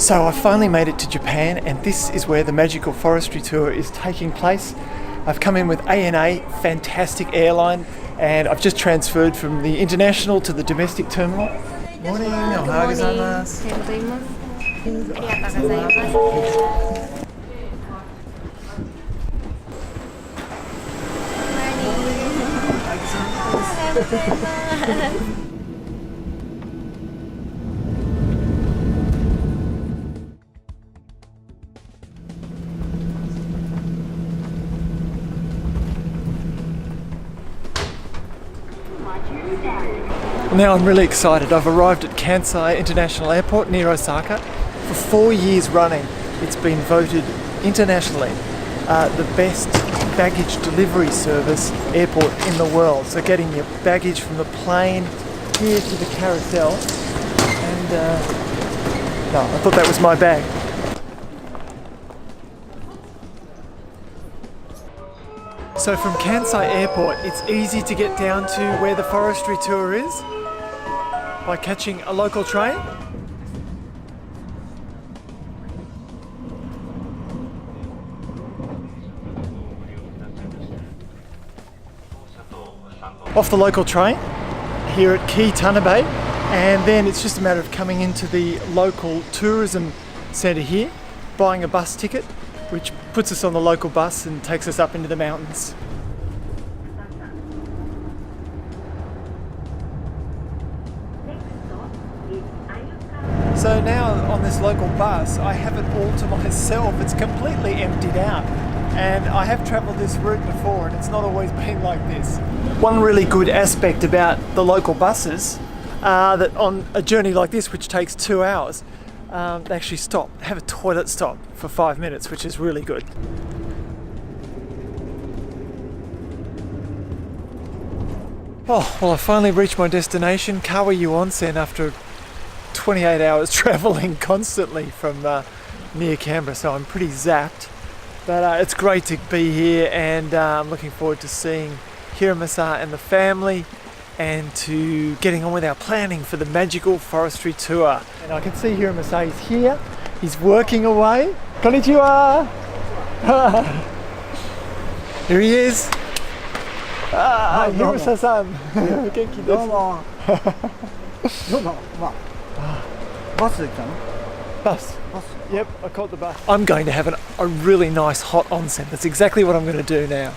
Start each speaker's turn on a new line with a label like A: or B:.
A: So I finally made it to Japan, and this is where the Magical Forestry Tour is taking place. I've come in with ANA, fantastic airline, and I've just transferred from the international to the domestic terminal. Morning, ohayou gozaimasu. Now I'm really excited. I've arrived at Kansai International Airport near Osaka. For 4 years running, it's been voted internationally the best baggage delivery service airport in the world. So getting your baggage from the plane here to the carousel, and no, I thought that was my bag. So from Kansai Airport, it's easy to get down to where the forestry tour is by catching a local train. Off the local train here at Key Tanabe, and then it's just a matter of coming into the local tourism centre here, buying a bus ticket, which puts us on the local bus and takes us up into the mountains. So now on this local bus, I have it all to myself. It's completely emptied out. And I have travelled this route before, and it's not always been like this. One really good aspect about the local buses that on a journey like this, which takes 2 hours, they actually have a toilet stop for 5 minutes, which is really good. Oh, well, I finally reached my destination, Kawaii Onsen, after 28 hours travelling constantly from near Canberra, so I'm pretty zapped. But it's great to be here, and I'm looking forward to seeing Hiramasa and the family, and to getting on with our planning for the Magical Forestry Tour. And I can see Hiramasa is here. He's working away. Konnichiwa! Here he is. Hiramasa-san. Genki desu. Bus. Yep, I caught the bus. I'm going to have a really nice hot onsen. That's exactly what I'm going to do now.